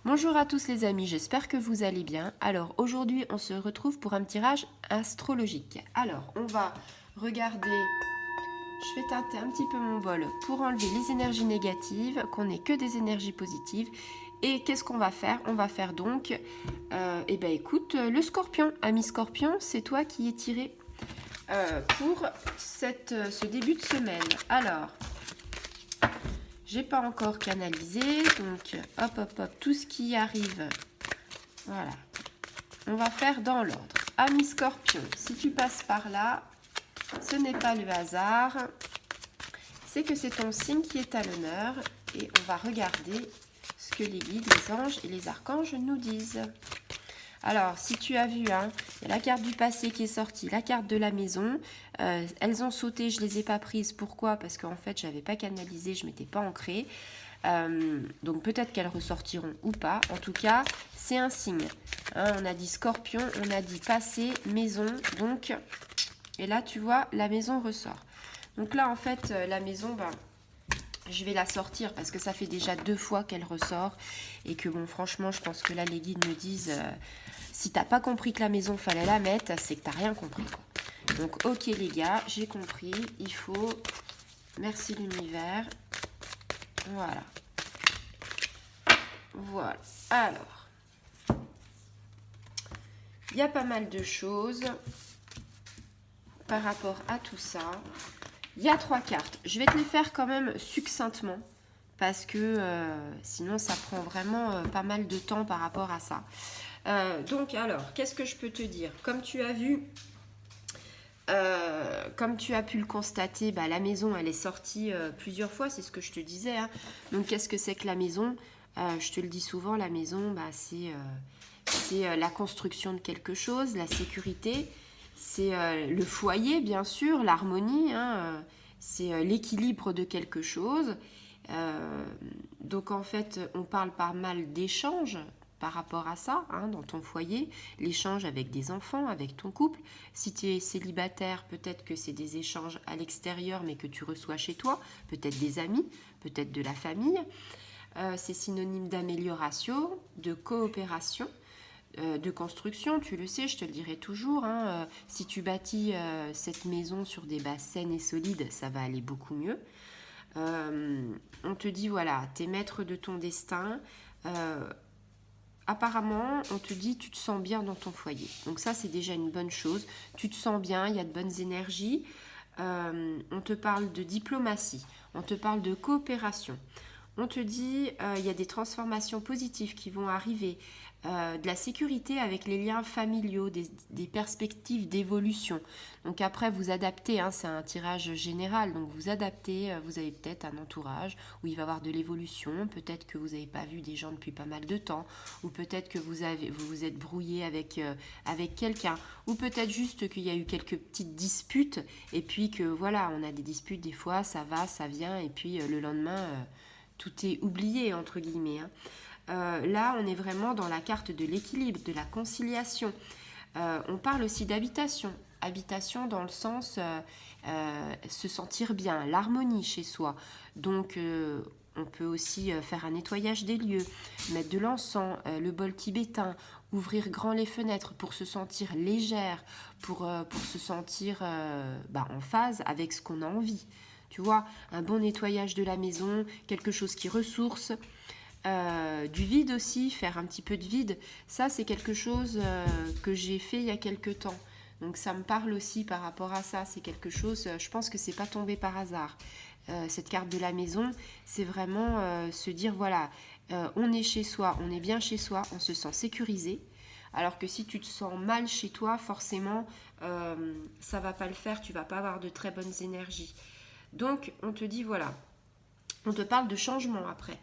Bonjour à tous les amis, j'espère que vous allez bien. Alors aujourd'hui on se retrouve pour un tirage astrologique. Alors on va regarder, je vais teinter un petit peu mon bol pour enlever les énergies négatives, qu'on n'ait que des énergies positives. Et qu'est-ce qu'on va faire? On va faire donc, eh ben écoute, le scorpion. Ami scorpion, c'est toi qui es tiré pour ce début de semaine. Alors, j'ai pas encore canalisé, donc hop, tout ce qui arrive, voilà. On va faire dans l'ordre. Ami Scorpion, si tu passes par là, ce n'est pas le hasard, c'est que c'est ton signe qui est à l'honneur et on va regarder ce que les guides, les anges et les archanges nous disent. Alors, si tu as vu, hein, il y a la carte du passé qui est sortie, la carte de la maison. Elles ont sauté, je ne les ai pas prises. Pourquoi? Parce qu'en fait, je n'avais pas canalisé, je ne m'étais pas ancrée. Donc peut-être qu'elles ressortiront ou pas. En tout cas, c'est un signe. Hein, on a dit scorpion, on a dit passé, maison. Donc, et là, tu vois, la maison ressort. Donc là, en fait, la maison, je vais la sortir parce que ça fait déjà 2 fois qu'elle ressort. Et que bon, franchement, je pense que là, les guides me disent... si t'as pas compris que la maison fallait la mettre, c'est que t'as rien compris, quoi. Donc ok les gars, j'ai compris, il faut... Merci l'univers. Voilà. Voilà. Alors, il y a pas mal de choses par rapport à tout ça. Il y a 3 cartes. Je vais te les faire quand même succinctement parce que sinon ça prend vraiment pas mal de temps par rapport à ça. Donc alors, qu'est-ce que je peux te dire? Comme tu as vu, comme tu as pu le constater, la maison elle est sortie plusieurs fois, c'est ce que je te disais. Hein. Donc qu'est-ce que c'est que la maison? Je te le dis souvent, la maison, c'est la construction de quelque chose, la sécurité, c'est le foyer bien sûr, l'harmonie, hein, c'est l'équilibre de quelque chose. Donc en fait, on parle pas mal d'échanges par rapport à ça, hein, dans ton foyer, l'échange avec des enfants, avec ton couple. Si tu es célibataire, peut-être que c'est des échanges à l'extérieur, mais que tu reçois chez toi, peut-être des amis, peut-être de la famille. C'est synonyme d'amélioration, de coopération, de construction, tu le sais, je te le dirai toujours. Hein, si tu bâtis cette maison sur des bases saines et solides, ça va aller beaucoup mieux. On te dit, voilà, t'es maître de ton destin. Apparemment, on te dit tu te sens bien dans ton foyer. Donc ça, c'est déjà une bonne chose. Tu te sens bien, il y a de bonnes énergies. On te parle de diplomatie, on te parle de coopération. On te dit il y a des transformations positives qui vont arriver, de la sécurité avec les liens familiaux, des perspectives d'évolution. Donc après, vous adaptez, hein, c'est un tirage général, donc vous adaptez, vous avez peut-être un entourage où il va y avoir de l'évolution, peut-être que vous n'avez pas vu des gens depuis pas mal de temps, ou peut-être que vous vous êtes brouillé avec quelqu'un, ou peut-être juste qu'il y a eu quelques petites disputes, et puis que voilà, on a des disputes des fois, ça va, ça vient, et puis le lendemain... tout est oublié, entre guillemets. Hein. Là, on est vraiment dans la carte de l'équilibre, de la conciliation. On parle aussi d'habitation. Habitation dans le sens se sentir bien, l'harmonie chez soi. Donc, on peut aussi faire un nettoyage des lieux, mettre de l'encens, le bol tibétain, ouvrir grand les fenêtres pour se sentir légère, pour se sentir en phase avec ce qu'on a envie. Tu vois, un bon nettoyage de la maison, quelque chose qui ressource. Du vide aussi, faire un petit peu de vide. Ça, c'est quelque chose que j'ai fait il y a quelques temps. Donc ça me parle aussi par rapport à ça. C'est quelque chose, je pense que c'est pas tombé par hasard. Cette carte de la maison, c'est vraiment se dire, voilà, on est chez soi, on est bien chez soi, on se sent sécurisé. Alors que si tu te sens mal chez toi, forcément, ça va pas le faire, tu vas pas avoir de très bonnes énergies. Donc, on te dit, voilà, on te parle de changement après.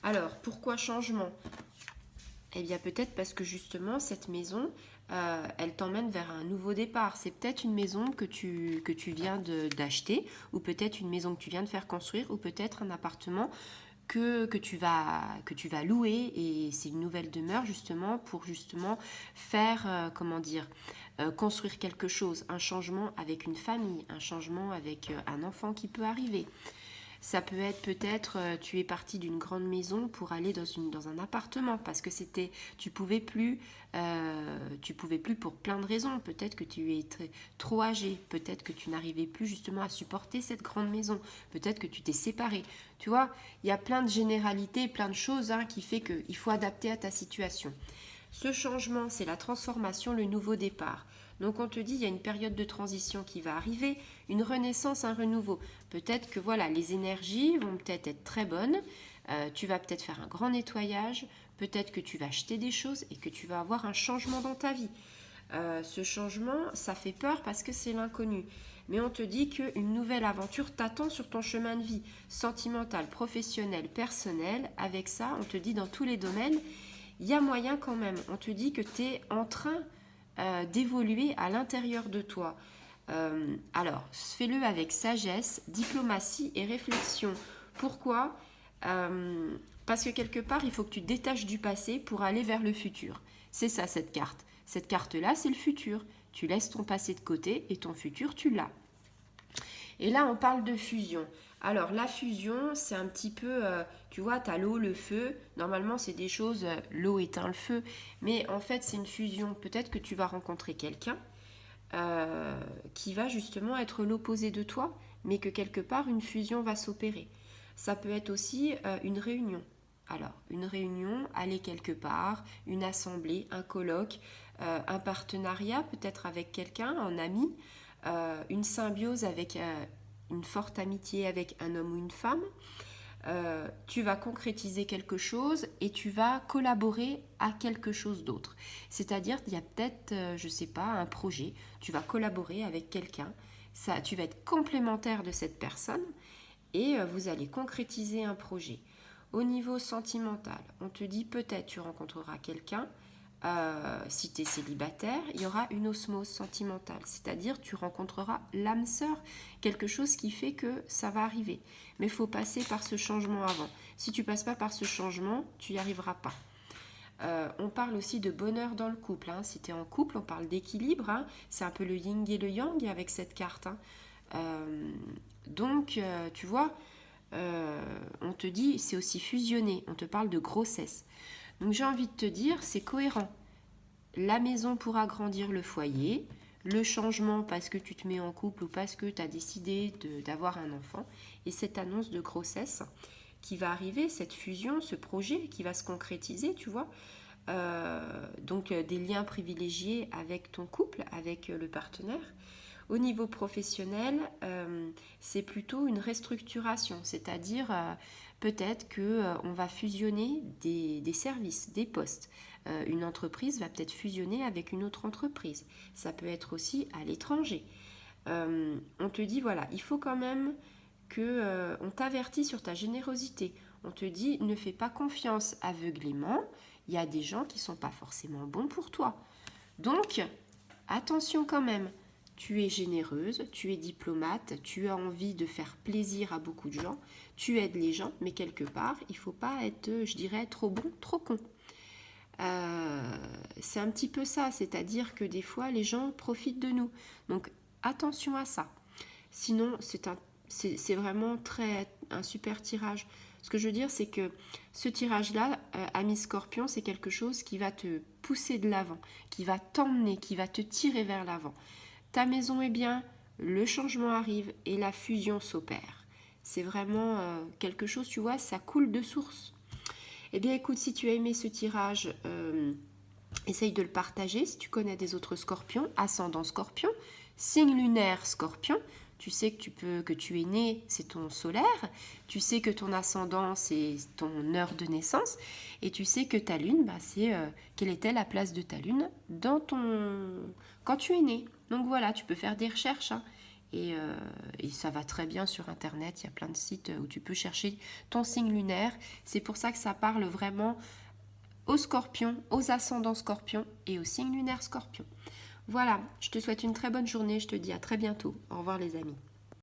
Alors, pourquoi changement? Eh bien, peut-être parce que justement, cette maison, elle t'emmène vers un nouveau départ. C'est peut-être une maison que tu viens d'acheter, ou peut-être une maison que tu viens de faire construire, ou peut-être un appartement que tu vas louer, et c'est une nouvelle demeure justement pour justement faire, construire quelque chose, un changement avec une famille, un changement avec un enfant qui peut arriver. Ça peut être peut-être, tu es parti d'une grande maison pour aller dans un appartement parce que tu pouvais plus pour plein de raisons. Peut-être que tu es trop âgé, peut-être que tu n'arrivais plus justement à supporter cette grande maison, peut-être que tu t'es séparé. Tu vois, il y a plein de généralités, plein de choses qui fait qu'il faut adapter à ta situation. Ce changement, c'est la transformation, le nouveau départ. Donc on te dit, il y a une période de transition qui va arriver, une renaissance, un renouveau. Peut-être que voilà, les énergies vont peut-être être très bonnes, tu vas peut-être faire un grand nettoyage, peut-être que tu vas acheter des choses et que tu vas avoir un changement dans ta vie. Ce changement, ça fait peur parce que c'est l'inconnu. Mais on te dit qu'une nouvelle aventure t'attend sur ton chemin de vie, sentimental, professionnel, personnel. Avec ça, on te dit dans tous les domaines, il y a moyen quand même. On te dit que tu es en train d'évoluer à l'intérieur de toi. Alors, fais-le avec sagesse, diplomatie et réflexion. Pourquoi Parce que quelque part, il faut que tu te détaches du passé pour aller vers le futur. C'est ça, cette carte. Cette carte-là, c'est le futur. Tu laisses ton passé de côté et ton futur, tu l'as. Et là, on parle de fusion. Alors, la fusion, c'est un petit peu, tu vois, tu as l'eau, le feu. Normalement, c'est des choses, l'eau éteint le feu. Mais en fait, c'est une fusion. Peut-être que tu vas rencontrer quelqu'un qui va justement être l'opposé de toi, mais que quelque part, une fusion va s'opérer. Ça peut être aussi une réunion. Alors, une réunion, aller quelque part, une assemblée, un colloque, un partenariat peut-être avec quelqu'un, un ami, une symbiose avec une forte amitié avec un homme ou une femme. Tu vas concrétiser quelque chose et tu vas collaborer à quelque chose d'autre. C'est-à-dire, il y a peut-être, je ne sais pas, un projet, tu vas collaborer avec quelqu'un, ça, tu vas être complémentaire de cette personne et vous allez concrétiser un projet. Au niveau sentimental, on te dit peut-être tu rencontreras quelqu'un, si tu es célibataire, il y aura une osmose sentimentale, c'est-à-dire tu rencontreras l'âme sœur, quelque chose qui fait que ça va arriver. Mais il faut passer par ce changement avant. Si tu ne passes pas par ce changement, tu n'y arriveras pas. On parle aussi de bonheur dans le couple. Si tu es en couple, on parle d'équilibre. C'est un peu le yin et le yang avec cette carte. Donc, tu vois, on te dit, c'est aussi fusionné. On te parle de grossesse. Donc j'ai envie de te dire, c'est cohérent. La maison pour agrandir le foyer, le changement parce que tu te mets en couple ou parce que tu as décidé d'avoir un enfant, et cette annonce de grossesse qui va arriver, cette fusion, ce projet qui va se concrétiser, tu vois. Donc des liens privilégiés avec ton couple, avec le partenaire. Au niveau professionnel, c'est plutôt une restructuration, c'est-à-dire peut-être qu'on va fusionner des services, des postes. Une entreprise va peut-être fusionner avec une autre entreprise. Ça peut être aussi à l'étranger. On te dit, voilà, il faut quand même qu'on t'avertit sur ta générosité. On te dit, ne fais pas confiance aveuglément. Il y a des gens qui ne sont pas forcément bons pour toi. Donc, attention quand même. Tu es généreuse, tu es diplomate, tu as envie de faire plaisir à beaucoup de gens, tu aides les gens, mais quelque part, il ne faut pas être, je dirais, trop bon, trop con. C'est un petit peu ça, c'est-à-dire que des fois, les gens profitent de nous. Donc, attention à ça. Sinon, c'est vraiment un super tirage. Ce que je veux dire, c'est que ce tirage-là, ami Scorpion, c'est quelque chose qui va te pousser de l'avant, qui va t'emmener, qui va te tirer vers l'avant. Ta maison est bien, le changement arrive et la fusion s'opère. C'est vraiment quelque chose, tu vois, ça coule de source. Eh bien, écoute, si tu as aimé ce tirage, essaye de le partager. Si tu connais des autres scorpions, ascendant scorpion, signe lunaire scorpion, tu sais que tu es né, c'est ton solaire, tu sais que ton ascendant, c'est ton heure de naissance, et tu sais que ta lune, c'est quelle était la place de ta lune quand tu es né. Donc voilà, tu peux faire des recherches, et ça va très bien sur Internet, il y a plein de sites où tu peux chercher ton signe lunaire. C'est pour ça que ça parle vraiment aux scorpions, aux ascendants scorpions et aux signes lunaires scorpions. Voilà, je te souhaite une très bonne journée, je te dis à très bientôt. Au revoir les amis.